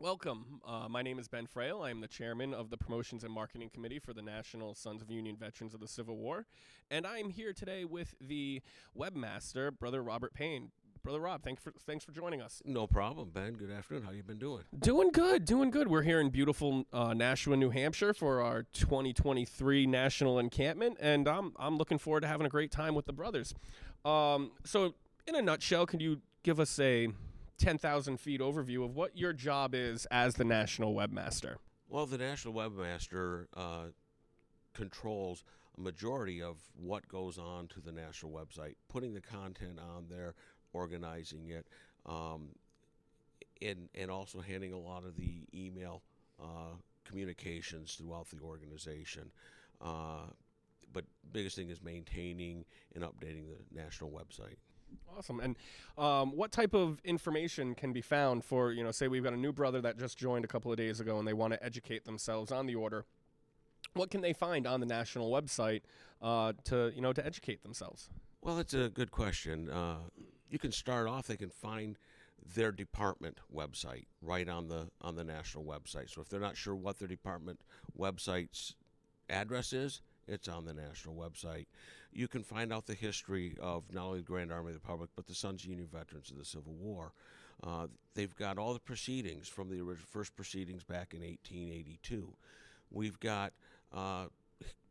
Welcome. My name is Ben Frail. I am the chairman of the Promotions and Marketing Committee for the National Sons of Union Veterans of the Civil War. And I am here today with the Webmaster, Brother Robert Payne. Brother Rob, thanks for joining us. No problem, Ben. Good afternoon. How you been doing? Doing good, doing good. We're here in beautiful Nashua, New Hampshire for our 2023 National Encampment, and I'm looking forward to having a great time with the brothers. So, in a nutshell, can you give us a 10,000 feet overview of what your job is as the National Webmaster? Well, the National Webmaster controls a majority of what goes on to the national website, putting the content on there, organizing it, and also handling a lot of the email communications throughout the organization. But biggest thing is maintaining and updating the national website. Awesome. And what type of information can be found for, say we've got a new brother that just joined a couple of days ago and they want to educate themselves on the order. What can they find on the national website to educate themselves? Well, that's a good question. You can start off. They can find their department website right on the national website. So if they're not sure what their department website's address is, it's on the national website. You can find out the history of not only the Grand Army of the Republic, but the Sons of Union Veterans of the Civil War. They've got all the proceedings from the first proceedings back in 1882. We've got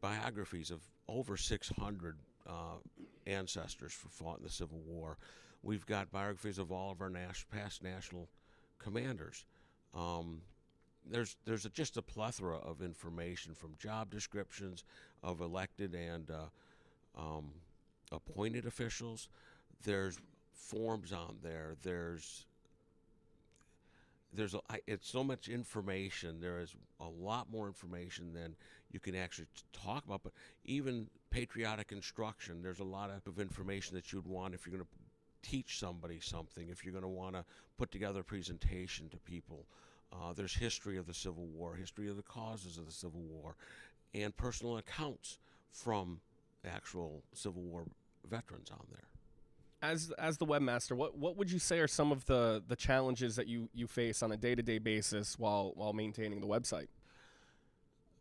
biographies of over 600 ancestors who fought in the Civil War. We've got biographies of all of our past national commanders. There's just a plethora of information from job descriptions of elected and appointed officials. There's forms on there. It's so much information. There is a lot more information than you can actually talk about. But even patriotic instruction, there's a lot of information that you'd want if you're going to teach somebody something, if you're going to want to put together a presentation to people. There's history of the Civil War, history of the causes of the Civil War, and personal accounts from actual Civil War veterans on there. As the webmaster, what would you say are some of the challenges that you face on a day-to-day basis while maintaining the website?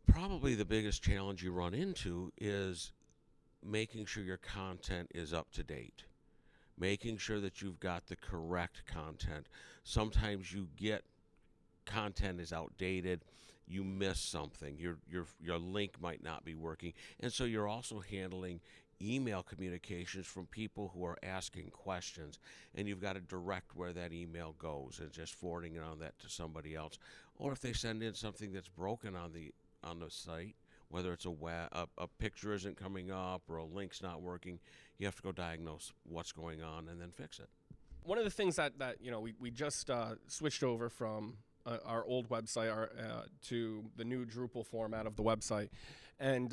Probably the biggest challenge you run into is making sure your content is up to date, making sure that you've got the correct content. Sometimes you get content is outdated, you miss something, your link might not be working, and so you're also handling email communications from people who are asking questions, and you've got to direct where that email goes and just forwarding it on that to somebody else. Or if they send in something that's broken on the site, whether it's a picture isn't coming up or a link's not working, you have to go diagnose what's going on and then fix it. One of the things that we just switched over from our old website to the new Drupal format of the website, and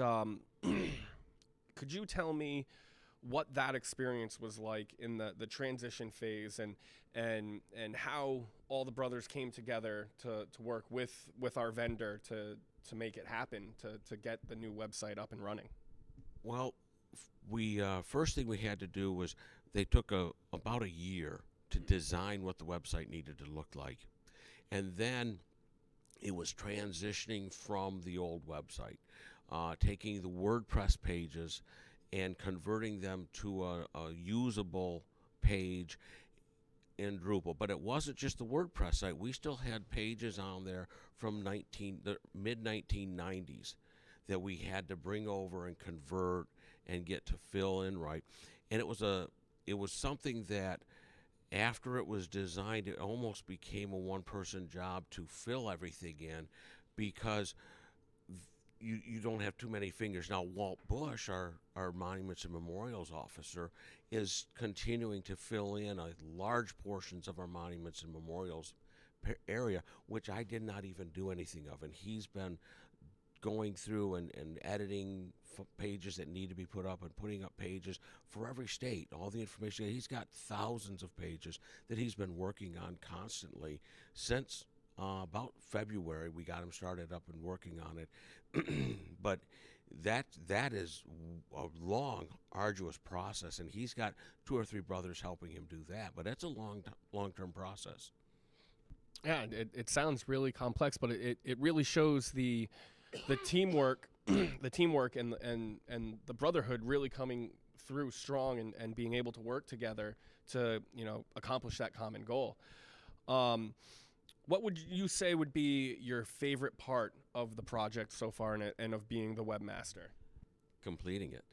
could you tell me what that experience was like in the transition phase and how all the brothers came together to work with our vendor to make it happen, to get the new website up and running? Well, we first thing we had to do was they took about a year to design what the website needed to look like. And then it was transitioning from the old website, taking the WordPress pages and converting them to a usable page in Drupal. But it wasn't just the WordPress site. We still had pages on there from the mid-1990s that we had to bring over and convert and get to fill in right. And it was something that after it was designed, it almost became a one-person job to fill everything in because you don't have too many fingers. Now, Walt Bush, our Monuments and Memorials officer, is continuing to fill in large portions of our Monuments and Memorials area, which I did not even do anything of. And he's been going through and editing pages that need to be put up and putting up pages for every state, all the information. He's got thousands of pages that he's been working on constantly since about February. We got him started up and working on it. But that is a long, arduous process, and he's got 2 or 3 brothers helping him do that. But that's a long-term process. Yeah, it sounds really complex, but it really shows the teamwork, the teamwork and the brotherhood really coming through strong and being able to work together to accomplish that common goal. Um, what would you say would be your favorite part of the project so far and of being the webmaster? Completing it.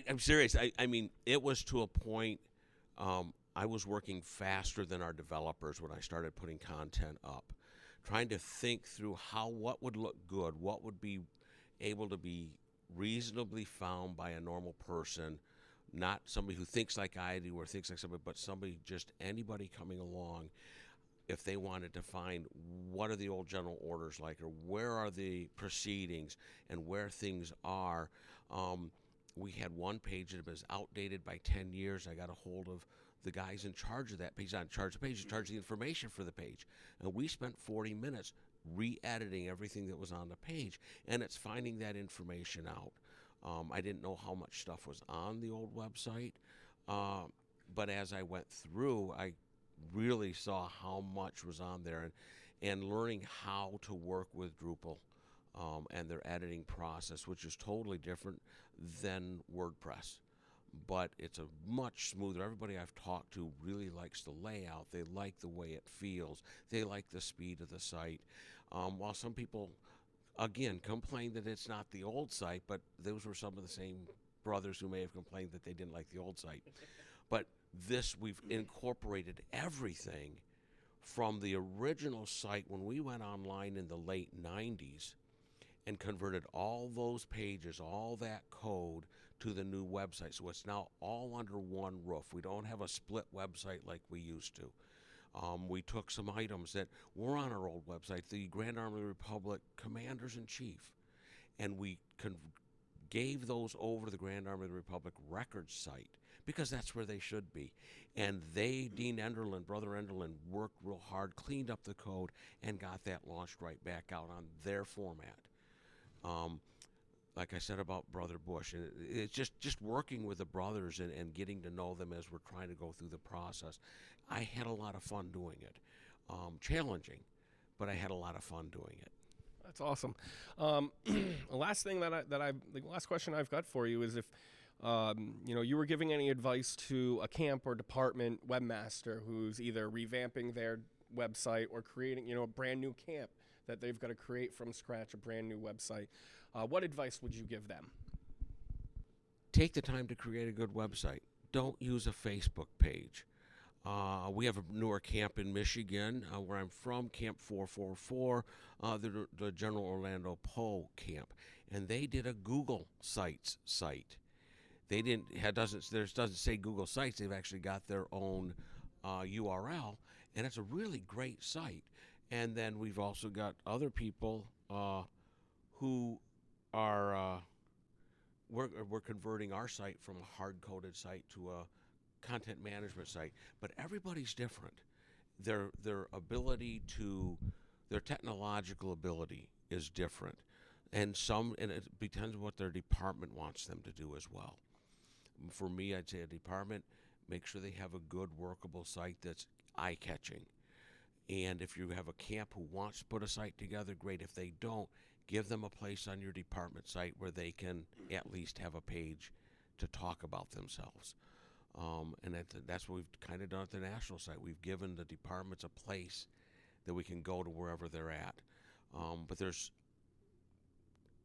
I'm serious. I mean, it was to a point. I was working faster than our developers when I started putting content up, trying to think through what would look good, what would be able to be reasonably found by a normal person, not somebody who thinks like I do or thinks like somebody, but somebody, just anybody coming along, if they wanted to find what are the old general orders like, or where are the proceedings and where things are. We had one page that was outdated by 10 years. I got a hold of the guys in charge of that page. He's not in charge of the page, he's in charge of the information for the page. And we spent 40 minutes re-editing everything that was on the page, and it's finding that information out. I didn't know how much stuff was on the old website, but as I went through, I really saw how much was on there, and learning how to work with Drupal and their editing process, which is totally different than WordPress. But it's a much smoother. Everybody I've talked to really likes the layout. They like the way it feels. They like the speed of the site. While some people, again, complain that it's not the old site, but those were some of the same brothers who may have complained that they didn't like the old site. But this, we've incorporated everything from the original site when we went online in the late 90s and converted all those pages, all that code to the new website. So it's now all under one roof. We don't have a split website like we used to. We took some items that were on our old website, the Grand Army of the Republic Commanders-in-Chief, and we gave those over to the Grand Army of the Republic records site because that's where they should be. And Dean Enderlin, Brother Enderlin, worked real hard, cleaned up the code, and got that launched right back out on their format. Like I said about Brother Bush, and it's just working with the brothers and getting to know them as we're trying to go through the process. I had a lot of fun doing it. Challenging, but I had a lot of fun doing it. That's awesome. The last thing the last question I've got for you is if you were giving any advice to a camp or department webmaster who's either revamping their website or creating a brand new camp that they've got to create from scratch, a brand new website. What advice would you give them? Take the time to create a good website. Don't use a Facebook page. We have a newer camp in Michigan, where I'm from, Camp 444, the General Orlando Poe camp, and they did a Google Sites site. They doesn't say Google Sites. They've actually got their own URL, and it's a really great site. And then we've also got other people who are we're converting our site from a hard-coded site to a content management site. But everybody's different. Their technological ability is different, and it depends on what their department wants them to do as well. For me, I'd say a department, make sure they have a good workable site that's eye-catching. And if you have a camp who wants to put a site together, great. If they don't, give them a place on your department site where they can at least have a page to talk about themselves. And that's what we've kind of done at the national site. We've given the departments a place that we can go to wherever they're at. But there's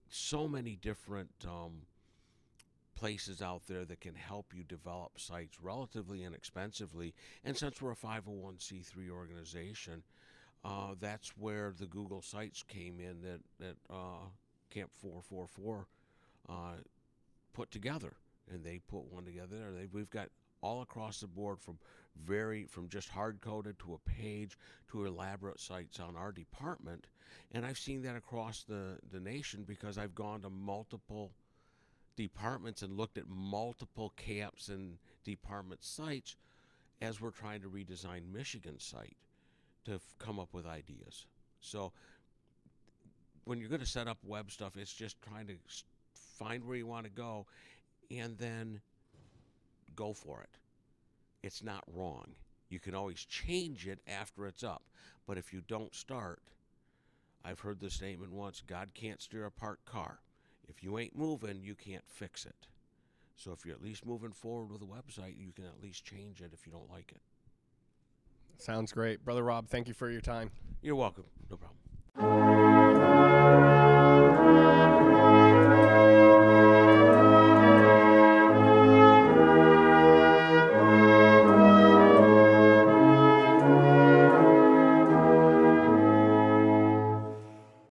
so many different places out there that can help you develop sites relatively inexpensively. And since we're a 501c3 organization, that's where the Google Sites came in that Camp 444 put together. And they put one together. We've got all across the board from just hard-coded to a page to elaborate sites on our department. And I've seen that across the nation because I've gone to multiple departments and looked at multiple camps and department sites as we're trying to redesign Michigan's site to come up with ideas. So when you're going to set up web stuff, it's just trying to find where you want to go, and then go for it. It's not wrong. You can always change it after it's up. But if you don't start, I've heard the statement once, God can't steer a parked car. If you ain't moving, you can't fix it. So if you're at least moving forward with a website, you can at least change it if you don't like it. Sounds great. Brother Rob, thank you for your time. You're welcome. No problem.